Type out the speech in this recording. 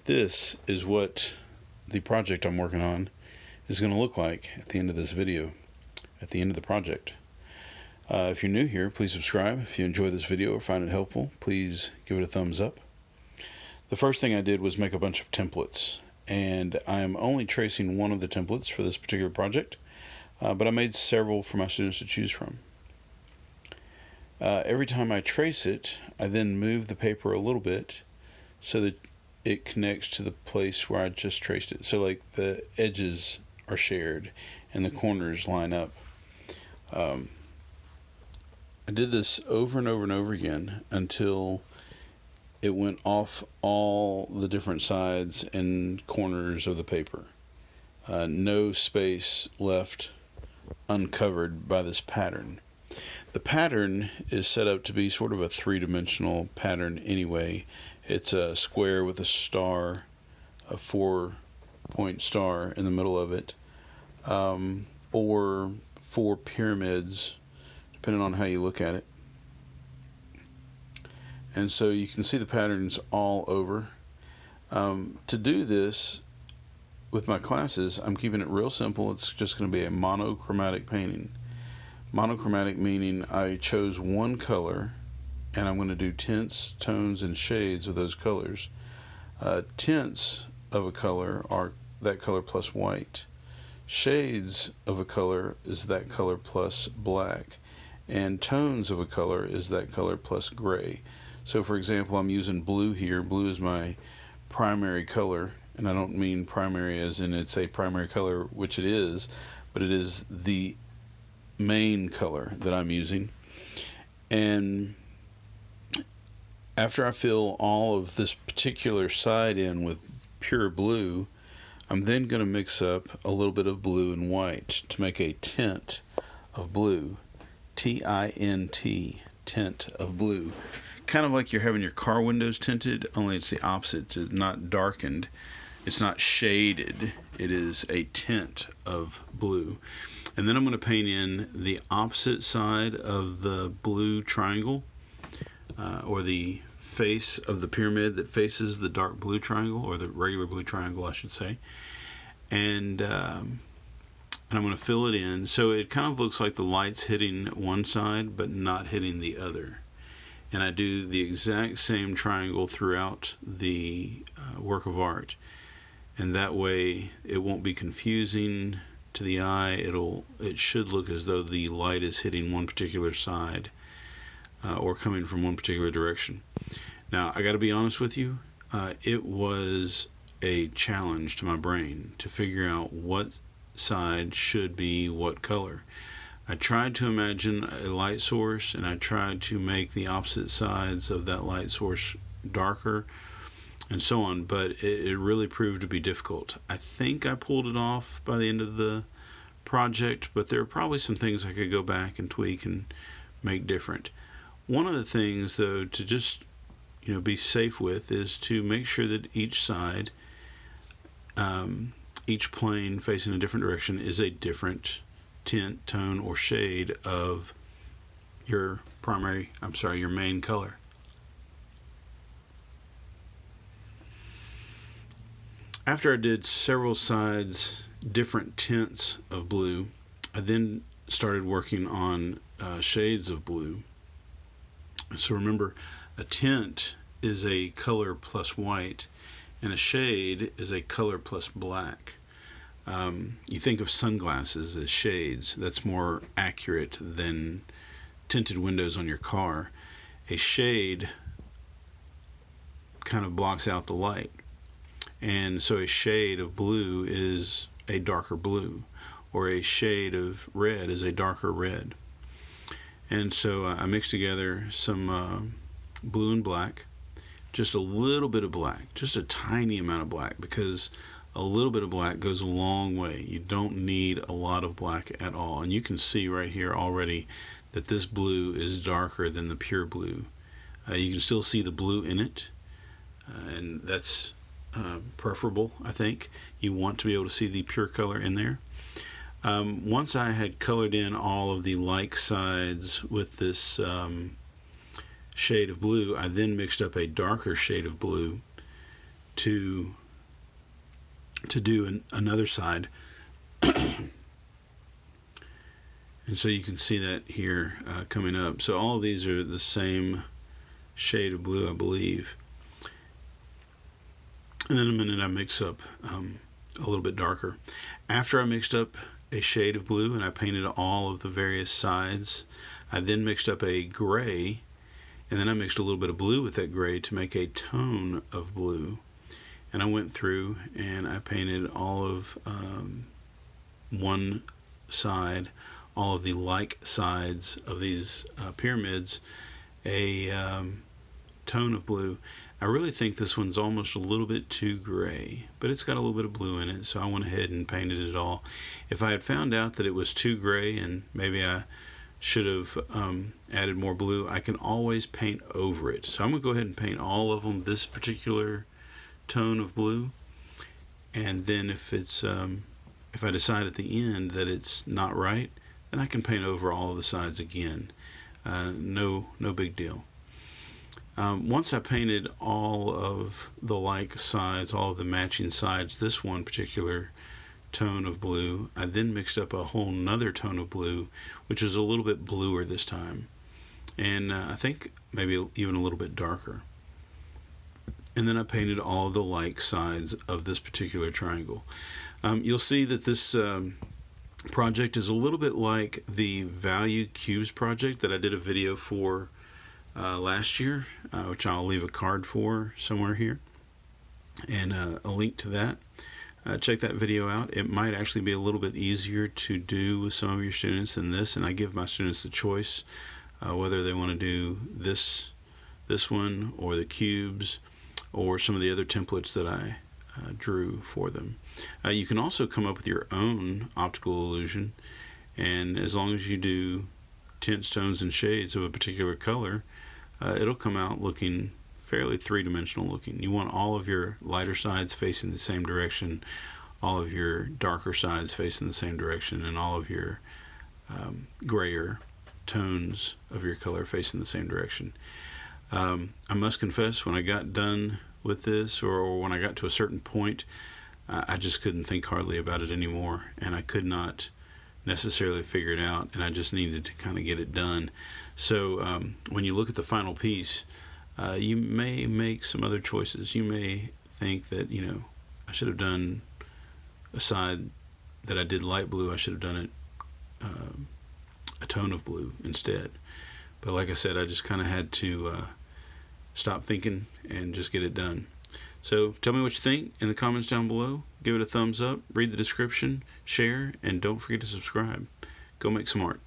This is what the project I'm working on is going to look like at the end of this video, at the end of the project. If you're new here, please subscribe. If you enjoy this video or find it helpful, please give it a thumbs up. The first thing I did was make a bunch of templates, and I am only tracing one of the templates for this particular project, but I made several for my students to choose from. Every time I trace it, I then move the paper a little bit so that it connects to the place where I just traced it. So like the edges are shared and the corners line up. I did this over and over and over again until it went off all the different sides and corners of the paper. No space left uncovered by this pattern. The pattern is set up to be sort of a three-dimensional pattern anyway. It's a square with a star, a 4-point star in the middle of it, or 4 pyramids, depending on how you look at it. And so you can see the patterns all over. To do this with my classes, I'm keeping it real simple. It's just going to be a monochromatic painting. Monochromatic meaning I chose one color and I'm going to do tints, tones, and shades of those colors. Tints of a color are that color plus white. Shades of a color is that color plus black. And tones of a color is that color plus gray. So for example, I'm using blue here. Blue is my primary color, and I don't mean primary as in it's a primary color, which it is, but it is the main color that I'm using. And after I fill all of this particular side in with pure blue, I'm then going to mix up a little bit of blue and white to make a tint of blue. T-I-N-T, tint of blue. Kind of like you're having your car windows tinted, only it's the opposite. It's not darkened. It's not shaded. It is a tint of blue. And then I'm going to paint in the opposite side of the blue triangle, or the face of the pyramid that faces the dark blue triangle, or the regular blue triangle, I should say. And I'm going to fill it in so it kind of looks like the light's hitting one side but not hitting the other. And I do the exact same triangle throughout the work of art. And that way it won't be confusing to the eye. It should look as though the light is hitting one particular side or coming from one particular direction. Now I got to be honest with you, it was a challenge to my brain to figure out what side should be what color. I tried to imagine a light source, and I tried to make the opposite sides of that light source darker and so on, but it really proved to be difficult. I think I pulled it off by the end of the project, but there are probably some things I could go back and tweak and make different. One of the things, though, to just be safe with is to make sure that each side, each plane facing a different direction, is a different tint, tone, or shade of your main color. After I did several sides different tints of blue, I then started working on shades of blue. So remember, a tint is a color plus white, and a shade is a color plus black. You think of sunglasses as shades. That's more accurate than tinted windows on your car. A shade kind of blocks out the light. And so a shade of blue is a darker blue, or a shade of red is a darker red. And so I mixed together some blue and black, just a little bit of black, just a tiny amount of black, because a little bit of black goes a long way. You don't need a lot of black at all. And you can see right here already that this blue is darker than the pure blue. You can still see the blue in it, and that's preferable, I think. You want to be able to see the pure color in there. Once I had colored in all of the like sides with this shade of blue, I then mixed up a darker shade of blue to do another side. And so you can see that here coming up. So all of these are the same shade of blue, I believe. And then a minute I mix up a little bit darker. After I mixed up a shade of blue and I painted all of the various sides, I then mixed up a gray, and then I mixed a little bit of blue with that gray to make a tone of blue. And I went through and I painted all of one side, all of the like sides of these pyramids, a tone of blue. I really think this one's almost a little bit too gray, but it's got a little bit of blue in it, so I went ahead and painted it all. If I had found out that it was too gray and maybe I should have added more blue, I can always paint over it. So I'm going to go ahead and paint all of them this particular tone of blue, and then if I decide at the end that it's not right, then I can paint over all of the sides again. No big deal. Once I painted all of the like sides, all of the matching sides, this one particular tone of blue, I then mixed up a whole nother tone of blue, which is a little bit bluer this time, and I think maybe even a little bit darker. And then I painted all of the like sides of this particular triangle. You'll see that this project is a little bit like the Value Cubes project that I did a video for last year, which I'll leave a card for somewhere here, and a link to that. Check that video out. It might actually be a little bit easier to do with some of your students than this, and I give my students the choice whether they want to do this one or the cubes or some of the other templates that I drew for them. You can also come up with your own optical illusion, and as long as you do tints, tones, and shades of a particular color, it'll come out looking fairly three-dimensional looking. You want all of your lighter sides facing the same direction, all of your darker sides facing the same direction, and all of your grayer tones of your color facing the same direction. I must confess, when I got done with this, or when I got to a certain point, I just couldn't think hardly about it anymore, and I could not necessarily figure it out, and I just needed to kind of get it done. So when you look at the final piece, you may make some other choices. You may think that, I should have done a side that I did light blue, I should have done it a tone of blue instead. But like I said, I just kind of had to stop thinking and just get it done. So tell me what you think in the comments down below. Give it a thumbs up, read the description, share, and don't forget to subscribe. Go make some art.